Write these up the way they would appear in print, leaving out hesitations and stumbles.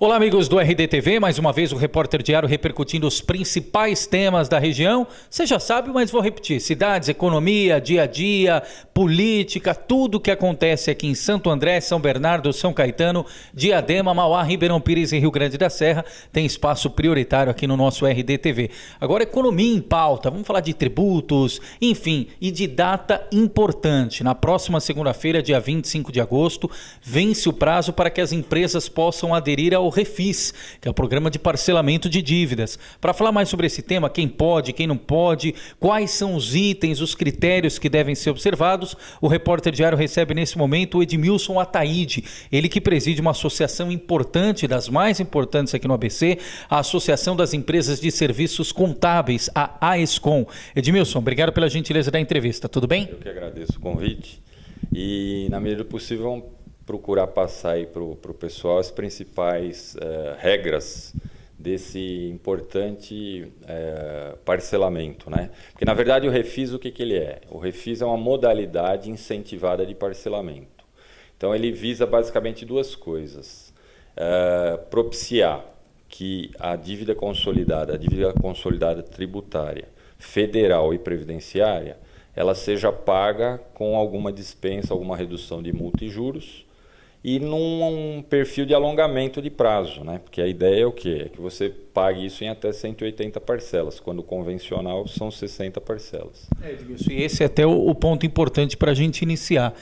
Olá, amigos do RDTV, mais uma vez o Repórter Diário repercutindo os principais temas da região. Você já sabe, mas vou repetir: cidades, economia, dia a dia, política, tudo o que acontece aqui em Santo André, São Bernardo, São Caetano, Diadema, Mauá, Ribeirão Pires e Rio Grande da Serra tem espaço prioritário aqui no nosso RDTV. Agora, economia em pauta, vamos falar de tributos, enfim, e de data importante. Na próxima segunda-feira, dia 25 de agosto, vence o prazo para que as empresas possam aderir ao Refis, que é o programa de parcelamento de dívidas. Para falar mais sobre esse tema, quem pode, quem não pode, quais são os itens, os critérios que devem ser observados, o Repórter Diário recebe nesse momento o Edmilson Ataíde, ele que preside uma associação importante, das mais importantes aqui no ABC, a Associação das Empresas de Serviços Contábeis, a AESCOM. Edmilson, obrigado pela gentileza da entrevista, tudo bem? Eu que agradeço o convite e, na medida do possível, vamos procurar passar aí para o pessoal as principais regras desse importante parcelamento, né? Porque, na verdade, o Refis, o que ele é? O Refis é uma modalidade incentivada de parcelamento. Então, ele visa basicamente duas coisas. Propiciar que a dívida consolidada tributária, federal e previdenciária, ela seja paga com alguma dispensa, alguma redução de multa e juros, e num perfil de alongamento de prazo, né? Porque a ideia é o quê? É que você pague isso em até 180 parcelas, quando o convencional são 60 parcelas. Edmilson, e esse é até o ponto importante para a gente iniciar.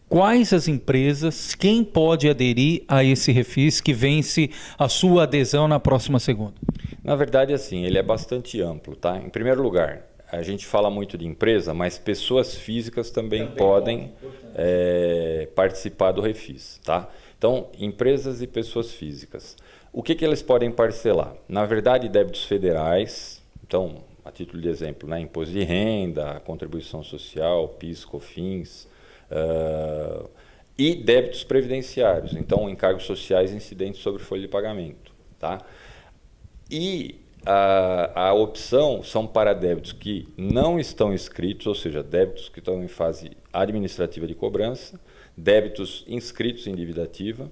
Quais as empresas, quem pode aderir a esse Refis que vence a sua adesão na próxima segunda? Na verdade, assim, ele é bastante amplo, tá? Em primeiro lugar, a gente fala muito de empresa, mas pessoas físicas também podem participar do Refis, tá? Então, empresas e pessoas físicas. O que eles podem parcelar? Na verdade, débitos federais, então, a título de exemplo, né? Imposto de renda, contribuição social, PIS, COFINS, e débitos previdenciários, então, encargos sociais incidentes sobre folha de pagamento, tá? E a opção são para débitos que não estão inscritos, ou seja, débitos que estão em fase administrativa de cobrança, débitos inscritos em dívida ativa,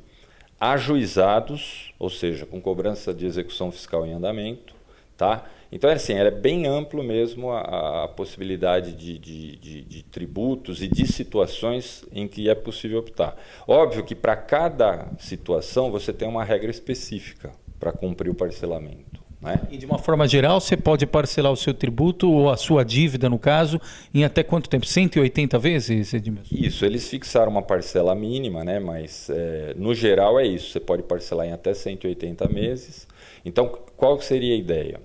ajuizados, ou seja, com cobrança de execução fiscal em andamento, tá? Então, assim, é bem amplo mesmo a possibilidade de tributos e de situações em que é possível optar. Óbvio que para cada situação você tem uma regra específica para cumprir o parcelamento. Né? E de uma forma geral, você pode parcelar o seu tributo ou a sua dívida, no caso, em até quanto tempo? 180 vezes, Edmilson? Isso, eles fixaram uma parcela mínima, né? Mas no geral é isso, você pode parcelar em até 180 meses. Então, qual seria a ideia?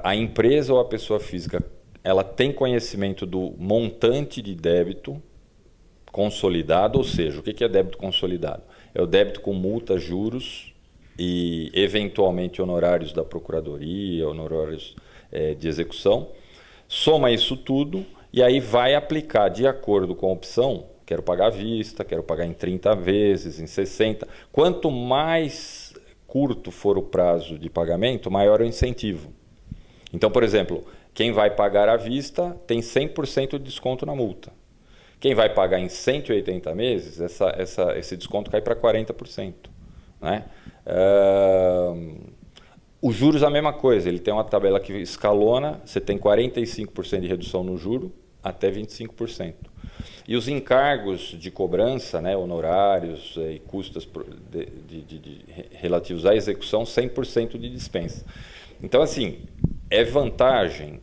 A empresa ou a pessoa física, ela tem conhecimento do montante de débito consolidado, ou seja, o que é débito consolidado? É o débito com multa, juros e, eventualmente, honorários da procuradoria, honorários de execução. Soma isso tudo e aí vai aplicar de acordo com a opção, quero pagar à vista, quero pagar em 30 vezes, em 60. Quanto mais curto for o prazo de pagamento, maior é o incentivo. Então, por exemplo, quem vai pagar à vista tem 100% de desconto na multa. Quem vai pagar em 180 meses, esse desconto cai para 40%. Né? Os juros a mesma coisa, ele tem uma tabela que escalona, você tem 45% de redução no juro até 25%. E os encargos de cobrança, né, honorários e custos relativos à execução, 100% de dispensa. Então, assim, é vantagem,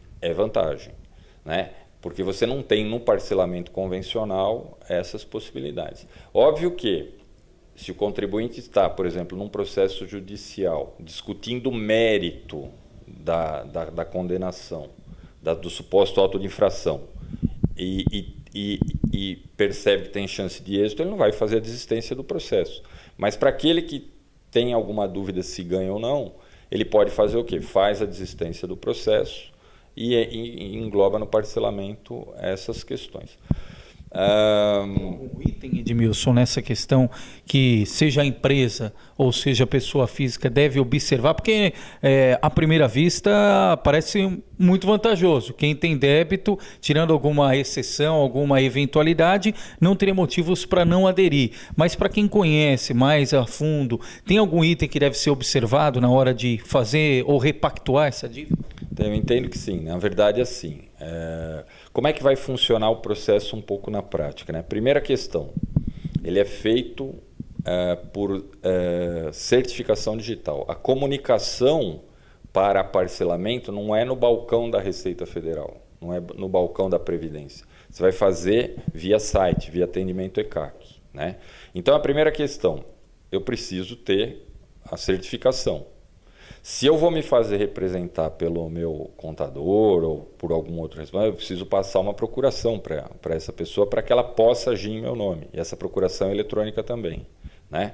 né? Porque você não tem no parcelamento convencional essas possibilidades. Óbvio que, se o contribuinte está, por exemplo, num processo judicial, discutindo o mérito da condenação, do suposto auto de infração, e percebe que tem chance de êxito, ele não vai fazer a desistência do processo. Mas para aquele que tem alguma dúvida se ganha ou não, ele pode fazer o quê? Faz a desistência do processo e engloba no parcelamento essas questões. Um item, Edmilson, nessa questão que seja a empresa ou seja a pessoa física deve observar, porque à primeira vista parece muito vantajoso. Quem tem débito, tirando alguma exceção, alguma eventualidade, não teria motivos para não aderir. Mas para quem conhece mais a fundo, tem algum item que deve ser observado na hora de fazer ou repactuar essa dívida? Eu entendo que sim. Na verdade, assim, como é que vai funcionar o processo um pouco na prática, né? Primeira questão, ele é feito por certificação digital. A comunicação para parcelamento não é no balcão da Receita Federal, não é no balcão da Previdência. Você vai fazer via site, via atendimento ECAC, né? Então, a primeira questão, eu preciso ter a certificação. Se eu vou me fazer representar pelo meu contador ou por algum outro responsável, eu preciso passar uma procuração para essa pessoa para que ela possa agir em meu nome. E essa procuração é eletrônica também, né?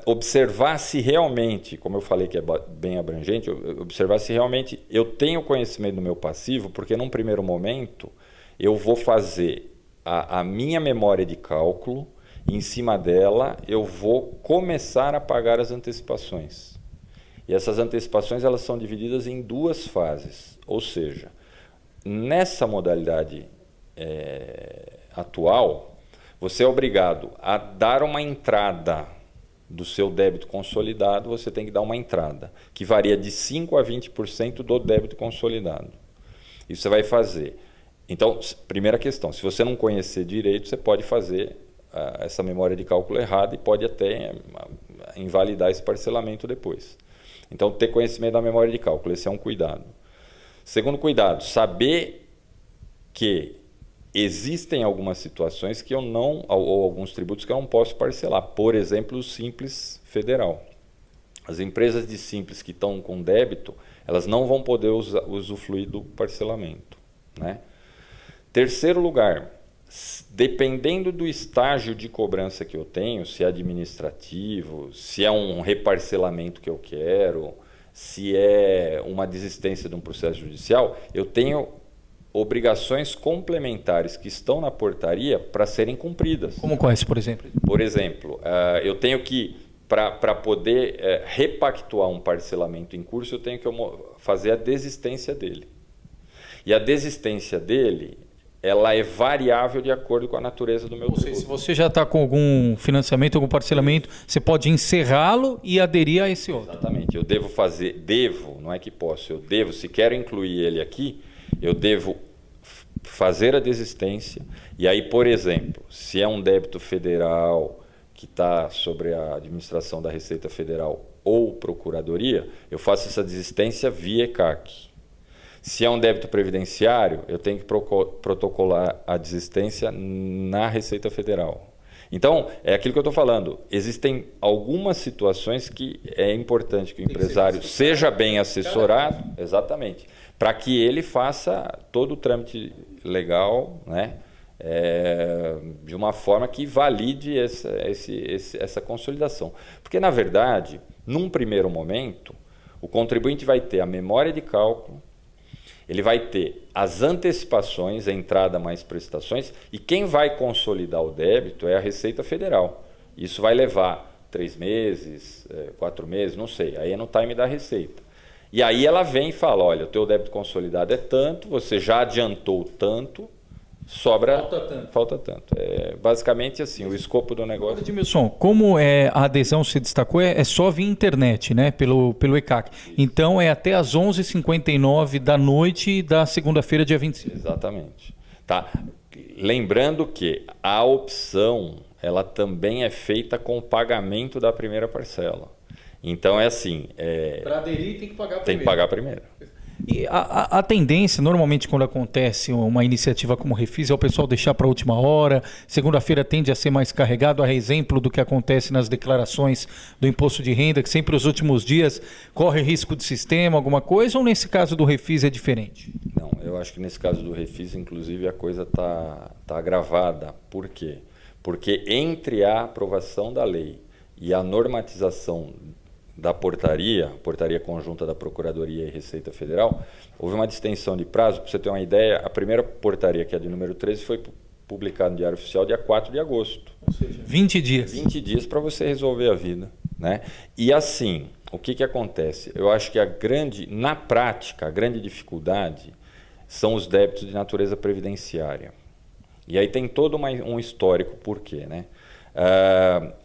Observar se realmente, como eu falei que é bem abrangente, observar se realmente eu tenho conhecimento do meu passivo, porque num primeiro momento eu vou fazer a minha memória de cálculo. Em cima dela, eu vou começar a pagar as antecipações. E essas antecipações elas são divididas em duas fases. Ou seja, nessa modalidade atual, você é obrigado a dar uma entrada do seu débito consolidado, você tem que dar uma entrada, que varia de 5% a 20% do débito consolidado. Isso você vai fazer. Então, primeira questão, se você não conhecer direito, você pode fazer essa memória de cálculo errada e pode até invalidar esse parcelamento depois. Então, ter conhecimento da memória de cálculo, esse é um cuidado. Segundo cuidado, saber que existem algumas situações que eu não, ou alguns tributos que eu não posso parcelar. Por exemplo, o Simples Federal. As empresas de Simples que estão com débito, elas não vão poder usufruir do parcelamento, né? Terceiro lugar, dependendo do estágio de cobrança que eu tenho, se é administrativo, se é um reparcelamento que eu quero, se é uma desistência de um processo judicial, eu tenho obrigações complementares que estão na portaria para serem cumpridas. Como quais, por exemplo? Por exemplo, eu tenho que, para poder repactuar um parcelamento em curso, eu tenho que fazer a desistência dele. E a desistência dele, ela é variável de acordo com a natureza do meu tributo. Se você já está com algum financiamento, algum parcelamento, você pode encerrá-lo e aderir a esse outro. Exatamente. Eu devo fazer, não é que posso, eu devo, se quero incluir ele aqui, eu devo fazer a desistência. E aí, por exemplo, se é um débito federal que está sobre a administração da Receita Federal ou Procuradoria, eu faço essa desistência via ECAC. Se é um débito previdenciário, eu tenho que protocolar a desistência na Receita Federal. Então, é aquilo que eu estou falando. Existem algumas situações que é importante que o empresário seja bem assessorado, exatamente, para que ele faça todo o trâmite legal, né, de uma forma que valide essa consolidação. Porque, na verdade, num primeiro momento, o contribuinte vai ter a memória de cálculo, ele vai ter as antecipações, a entrada mais prestações, e quem vai consolidar o débito é a Receita Federal. Isso vai levar 3 meses, 4 meses, não sei, aí é no time da Receita. E aí ela vem e fala, olha, o teu débito consolidado é tanto, você já adiantou tanto, sobra... Falta tanto. É basicamente assim, o escopo do negócio. Edmilson, como a adesão se destacou, é só via internet, né? Pelo ECAC. Então é até às 11h59 da noite da segunda-feira, dia 25. Exatamente. Tá. Lembrando que a opção, ela também é feita com o pagamento da primeira parcela. Então é assim... Para aderir tem que pagar primeiro. Tem que pagar primeiro. E a tendência, normalmente, quando acontece uma iniciativa como o Refis, é o pessoal deixar para a última hora. Segunda-feira tende a ser mais carregado, a exemplo do que acontece nas declarações do imposto de renda, que sempre os últimos dias corre risco de sistema, alguma coisa, ou nesse caso do Refis é diferente? Não, eu acho que nesse caso do Refis, inclusive, a coisa está agravada. Por quê? Porque entre a aprovação da lei e a normatização da portaria conjunta da Procuradoria e Receita Federal, houve uma distensão de prazo. Para você ter uma ideia, a primeira portaria, que é de número 13, foi publicada no Diário Oficial dia 4 de agosto. Ou seja, 20 dias. 20 dias para você resolver a vida, né? E assim, o que acontece? Eu acho que na prática, a grande dificuldade são os débitos de natureza previdenciária. E aí tem todo um histórico por quê, né?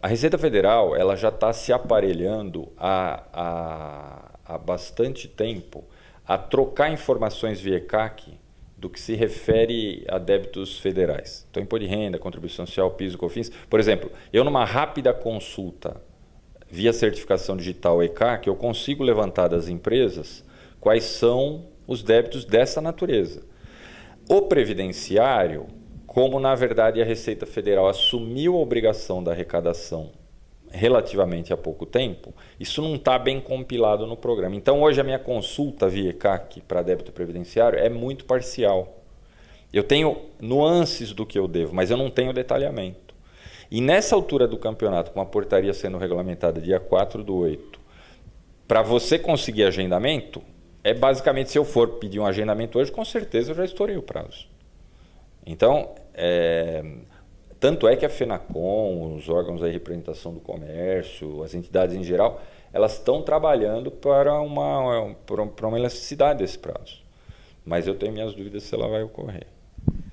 A Receita Federal ela já está se aparelhando há bastante tempo a trocar informações via ECAC do que se refere a débitos federais. Então, imposto de renda, contribuição social, piso, COFINS. Por exemplo, eu numa rápida consulta via certificação digital ECAC, eu consigo levantar das empresas quais são os débitos dessa natureza. O previdenciário, como na verdade a Receita Federal assumiu a obrigação da arrecadação relativamente há pouco tempo, isso não está bem compilado no programa. Então hoje a minha consulta via ECAC para débito previdenciário é muito parcial. Eu tenho nuances do que eu devo, mas eu não tenho detalhamento. E nessa altura do campeonato, com a portaria sendo regulamentada dia 4/8, para você conseguir agendamento, basicamente, se eu for pedir um agendamento hoje, com certeza eu já estourei o prazo. Então, tanto é que a FENACON, os órgãos de representação do comércio, as entidades em geral, elas estão trabalhando para uma elasticidade desse prazo. Mas eu tenho minhas dúvidas se ela vai ocorrer.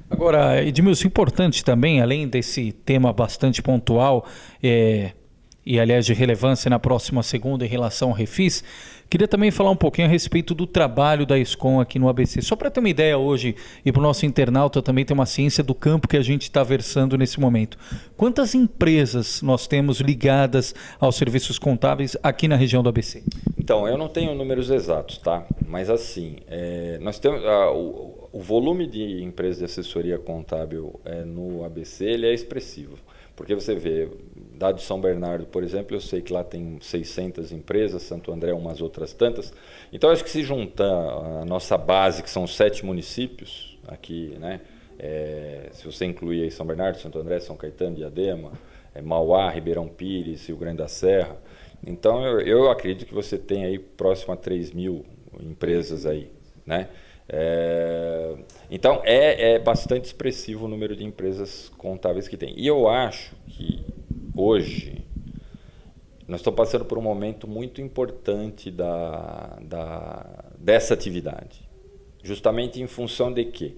Agora, Edmilson, importante também, além desse tema bastante pontual, e aliás de relevância na próxima segunda em relação ao Refis, queria também falar um pouquinho a respeito do trabalho da Escom aqui no ABC. Só para ter uma ideia hoje, e para o nosso internauta também ter uma ciência do campo que a gente está versando nesse momento. Quantas empresas nós temos ligadas aos serviços contábeis aqui na região do ABC? Então, eu não tenho números exatos, tá? Mas assim, nós temos o volume de empresas de assessoria contábil no ABC ele é expressivo. Porque você vê, dado de São Bernardo, por exemplo, eu sei que lá tem 600 empresas, Santo André umas outras tantas. Então, acho que se juntar a nossa base, que são 7 municípios aqui, né? Se você incluir aí São Bernardo, Santo André, São Caetano, Diadema, Mauá, Ribeirão Pires, Rio Grande da Serra. Então, eu acredito que você tem aí próximo a 3.000 empresas aí, né? Então é bastante expressivo o número de empresas contábeis que tem. E eu acho que hoje nós estamos passando por um momento muito importante dessa atividade. Justamente em função de que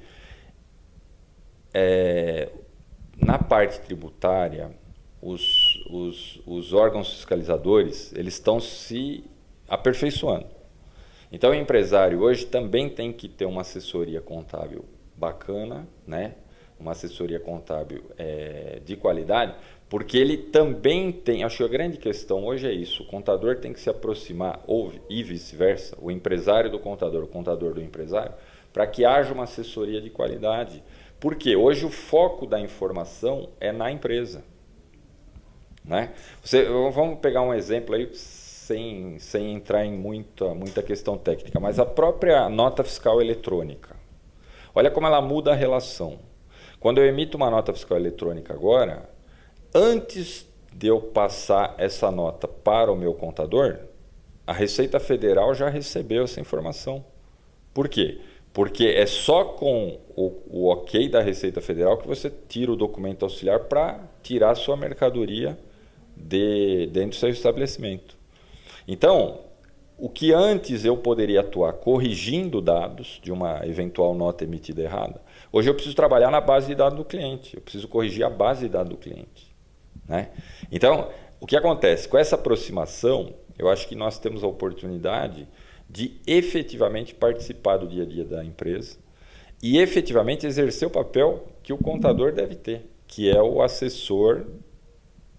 na parte tributária os órgãos fiscalizadores eles estão se aperfeiçoando. Então, o empresário hoje também tem que ter uma assessoria contábil bacana, né? Uma assessoria contábil de qualidade, porque ele também tem, acho que a grande questão hoje é isso, o contador tem que se aproximar, e vice-versa, o empresário do contador, o contador do empresário, para que haja uma assessoria de qualidade. Porque hoje o foco da informação é na empresa, né? Vamos pegar um exemplo aí, sem entrar em muita questão técnica, mas a própria nota fiscal eletrônica. Olha como ela muda a relação. Quando eu emito uma nota fiscal eletrônica agora, antes de eu passar essa nota para o meu contador, a Receita Federal já recebeu essa informação. Por quê? Porque é só com o ok da Receita Federal que você tira o documento auxiliar para tirar a sua mercadoria dentro do seu estabelecimento. Então, o que antes eu poderia atuar corrigindo dados de uma eventual nota emitida errada, hoje eu preciso trabalhar na base de dados do cliente, eu preciso corrigir a base de dados do cliente, né? Então, o que acontece? Com essa aproximação, eu acho que nós temos a oportunidade de efetivamente participar do dia a dia da empresa e efetivamente exercer o papel que o contador deve ter, que é o assessor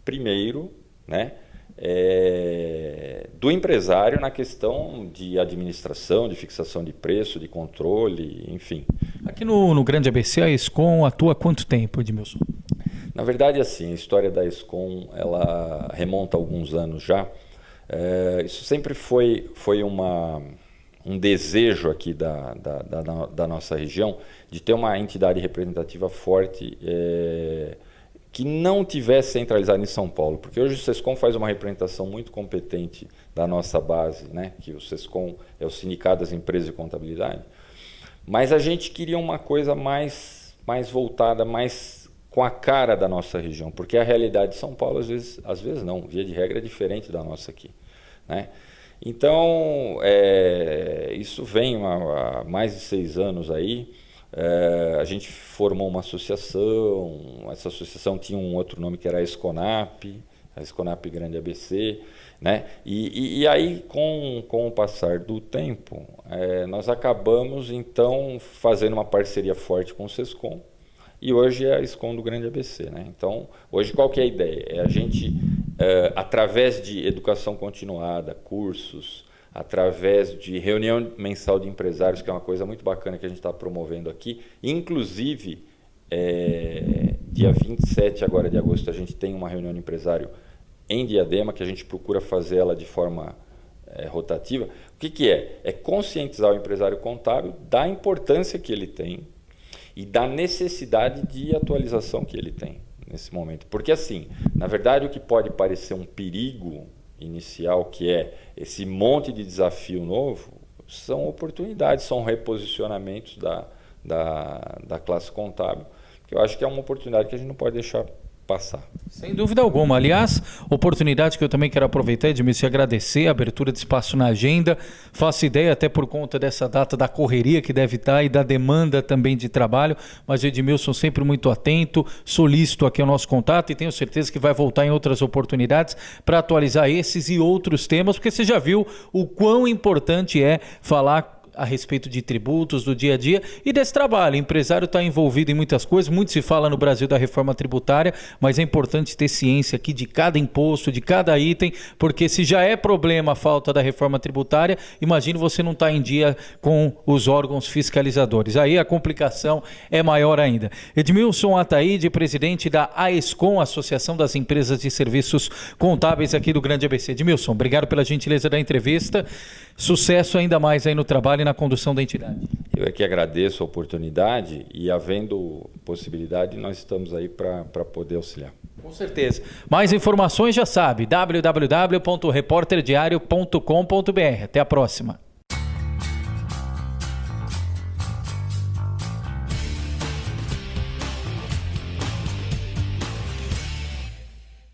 primeiro, né? Do empresário na questão de administração, de fixação de preço, de controle, enfim. Aqui no Grande ABC, a Escom atua há quanto tempo, Edmilson? Na verdade, assim, a história da Escom ela remonta a alguns anos já. Isso sempre foi um desejo aqui da nossa região de ter uma entidade representativa forte que não tivesse centralizado em São Paulo, porque hoje o Sescom faz uma representação muito competente da nossa base, né? Que o Sescom é o Sindicato das Empresas de Contabilidade, mas a gente queria uma coisa mais voltada, mais com a cara da nossa região, porque a realidade de São Paulo, às vezes não, via de regra é diferente da nossa aqui, né? Então, isso vem há mais de 6 anos aí. A gente formou uma associação, essa associação tinha um outro nome que era a Esconap Grande ABC, né? E aí, com o passar do tempo, nós acabamos então fazendo uma parceria forte com o Sescom, e hoje é a Escom do Grande ABC, né? Então, hoje qual que é a ideia? É a gente, através de educação continuada, cursos, através de reunião mensal de empresários, que é uma coisa muito bacana que a gente está promovendo aqui. Inclusive, dia 27 agora de agosto, a gente tem uma reunião de empresário em Diadema, que a gente procura fazer ela de forma rotativa. O que é? É conscientizar o empresário contábil da importância que ele tem e da necessidade de atualização que ele tem nesse momento. Porque, assim, na verdade, o que pode parecer um perigo inicial, que é esse monte de desafio novo, são oportunidades, são reposicionamentos da classe contábil, que eu acho que é uma oportunidade que a gente não pode deixar passar. Sem dúvida alguma. Aliás, oportunidade que eu também quero aproveitar, Edmilson, e agradecer a abertura de espaço na agenda. Faço ideia até por conta dessa data da correria que deve estar e da demanda também de trabalho, mas o Edmilson sempre muito atento, solícito aqui ao nosso contato e tenho certeza que vai voltar em outras oportunidades para atualizar esses e outros temas, porque você já viu o quão importante é falar a respeito de tributos, do dia a dia e desse trabalho. O empresário está envolvido em muitas coisas, muito se fala no Brasil da reforma tributária, mas é importante ter ciência aqui de cada imposto, de cada item, porque se já é problema a falta da reforma tributária, imagine você não estar em dia com os órgãos fiscalizadores. Aí a complicação é maior ainda. Edmilson Ataíde, presidente da AESCOM, Associação das Empresas de Serviços Contábeis aqui do Grande ABC. Edmilson, obrigado pela gentileza da entrevista. Sucesso ainda mais aí no trabalho e na condução da entidade. Eu é que agradeço a oportunidade e, havendo possibilidade, nós estamos aí para poder auxiliar. Com certeza. Mais informações já sabe, www.reporterdiario.com.br. Até a próxima.